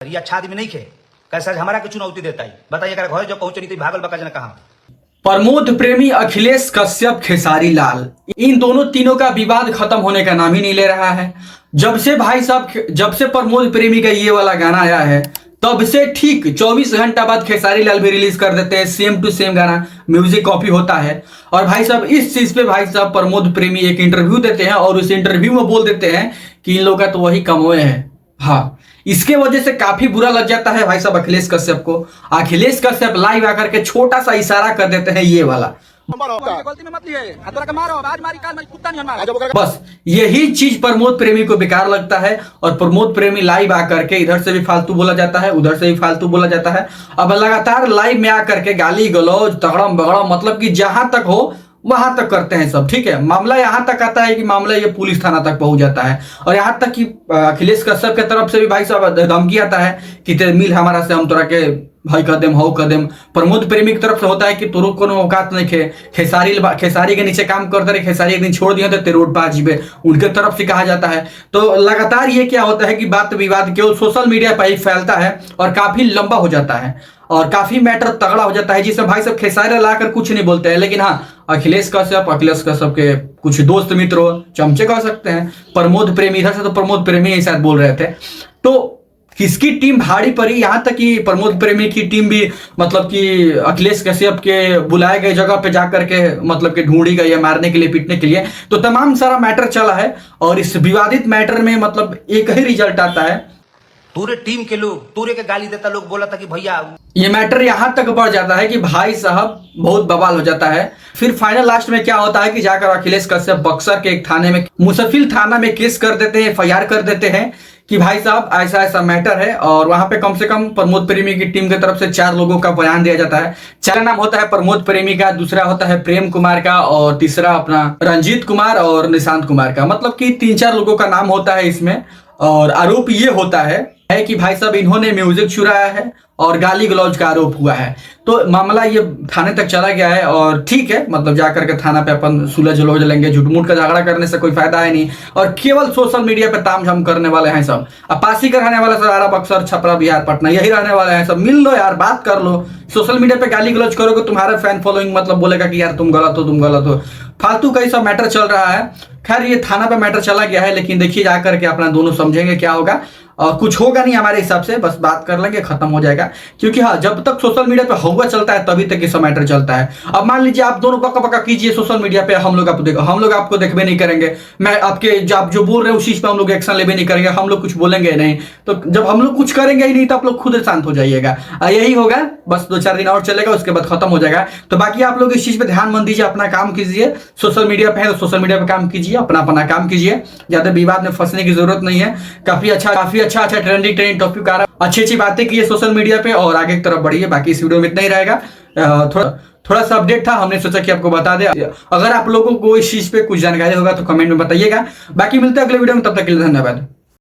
ये अच्छा आदमी नहीं खे कैसा हमारा के चुनौती देता है बताइए अगर घर जो पहुंच नहीं थी भागल बका जना कहा। प्रमोद प्रेमी, अखिलेश कश्यप, खेसारी लाल, इन दोनों तीनों का विवाद खत्म होने का नाम ही नहीं ले रहा है। जब से भाई साहब, जब से प्रमोद प्रेमी का ये वाला गाना आया है तब से ठीक 24 घंटा बाद खेसारी लाल भी रिलीज कर देते हैं सेम टू सेम गाना, म्यूजिक कॉपी होता है। और भाई साहब इस चीज पे भाई साहब प्रमोद प्रेमी एक इंटरव्यू देते हैं और उस इंटरव्यू में बोल देते हैं कि इन लोगों का तो वही कमोए है। हाँ, इसके वजह से काफी बुरा लग जाता है भाई साहब अखिलेश कश्यप को। अखिलेश कश्यप लाइव आकर के छोटा सा इशारा कर देते हैं ये वाला, बस यही चीज प्रमोद प्रेमी को बेकार लगता है। और प्रमोद प्रेमी लाइव आकर के इधर से भी फालतू बोला जाता है, उधर से भी फालतू बोला जाता है। अब लगातार लाइव में आकर के गाली गलौज तगड़म बगड़म, मतलब कि जहां तक हो वहां तक करते हैं सब, ठीक है। मामला यहां तक आता है कि मामला ये पुलिस थाना तक पहुंच जाता है और यहां तक कि अखिलेश कश्यप के तरफ से भी भाई साहब धमकी आता है कि ते मिल हमारा से हम तोरा के भाई कदम हो कदम। प्रमोद प्रेमी की तरफ से होता है कि तोरो कोनो औकात नहीं खे, खेसारी के नीचे काम करते रहे, खेसारी एक दिन छोड़ दिया तो रोड पर जीवे, उनके तरफ से कहा जाता है। तो लगातार ये क्या होता है कि बात विवाद केवल सोशल मीडिया पर ही फैलता है और काफी लंबा हो जाता है और काफी मैटर तगड़ा हो जाता है, जिससे भाई सब खेसारी लाकर कुछ नहीं बोलते हैं। लेकिन हाँ, अखिलेश कश्यप के कुछ दोस्त मित्र चमचे कह सकते हैं, प्रमोद प्रेमी इधर से तो प्रमोद प्रेमी ही शायद बोल रहे थे। तो किसकी टीम भारी पड़ी, यहां तक कि प्रमोद प्रेमी की टीम भी मतलब कि अखिलेश कश्यप के बुलाए गए जगह पे जाकर के मतलब कि ढूंढी गई है मारने के लिए, पीटने के लिए। तो तमाम सारा मैटर चला है और इस विवादित मैटर में मतलब एक ही रिजल्ट आता है, पूरे टीम के लोग तूरे के गाली देता लोग बोला था कि भैया ये मैटर यहां तक बढ़ जाता है कि भाई साहब बहुत बवाल हो जाता है। फिर फाइनल लास्ट में क्या होता है कि जाकर अखिलेश कश्यप बक्सर के एक थाने में, मुसफिल थाना में केस कर देते हैं, FIR कर देते हैं कि भाई साहब ऐसा ऐसा मैटर है। और वहां पे कम से कम प्रमोद प्रेमी की टीम की तरफ से 4 लोगों का बयान दिया जाता है। 4 नाम होता है प्रमोद प्रेमी का, दूसरा होता है प्रेम कुमार का और तीसरा अपना रंजीत कुमार और निशांत कुमार का, मतलब कि 3-4 लोगों का नाम होता है इसमें। और आरोप ये होता है कि भाई साहब इन्होंने म्यूजिक चुराया है और गाली गलौज का आरोप हुआ है। तो मामला ये थाने तक चला गया है और ठीक है, मतलब जाकर के थाना पे अपन सुलझ लोझ लेंगे, झूठ-मूठ का झगड़ा करने से कोई फायदा है नहीं और केवल सोशल मीडिया पे तामझाम करने वाले हैं सब। अब पासी का रहने वाला सारा बक्सर, छपरा, बिहार, पटना यही रहने वाले हैं सब। मिल लो यार, बात कर लो। सोशल मीडिया पे गाली गलौज करोगे तुम्हारा फैन फॉलोइंग मतलब बोलेगा कि यार तुम गलत हो, फालतू का ही सब मैटर चल रहा है। खैर ये थाना पे मैटर चला गया है, लेकिन देखिए जाकर के अपना दोनों समझेंगे क्या होगा। और कुछ होगा नहीं हमारे हिसाब से, बस बात कर लेंगे, खत्म हो जाएगा। क्योंकि हाँ, जब तक सोशल मीडिया पे हवा चलता है तभी तक ये सब मैटर चलता है। अब मान लीजिए आप दोनों बका कीजिए सोशल मीडिया पे, हम लोग आपको देखबे नहीं करेंगे, मैं आपके आप जो बोल रहे हैं उस चीज पे हम लोग एक्शन लेबे नहीं करेंगे, हम लोग कुछ बोलेंगे नहीं। तो जब हम लोग कुछ करेंगे ही नहीं तो आप लोग खुद शांत हो जाइएगा। यही होगा, बस 2-4 दिन और चलेगा, उसके बाद खत्म हो जाएगा। तो बाकी आप लोग इस चीज पे ध्यान मत दीजिए, अपना काम कीजिए। सोशल मीडिया पे है तो सोशल मीडिया पे काम कीजिए, अपना काम कीजिए, ज्यादा विवाद में फंसने की जरूरत नहीं है। काफी अच्छा ट्रेंडिंग टॉपिक आ रहा है, अच्छी बातें की है सोशल मीडिया पे और आगे की तरफ बढ़िए। बाकी इस वीडियो में इतना ही रहेगा, थोड़ा सा अपडेट था, हमने सोचा कि आपको बता दे। अगर आप लोगों को इस चीज पे कुछ जानकारी होगा तो कमेंट में बताइएगा। बाकी मिलते हैं अगले वीडियो में, तब तक के लिए धन्यवाद।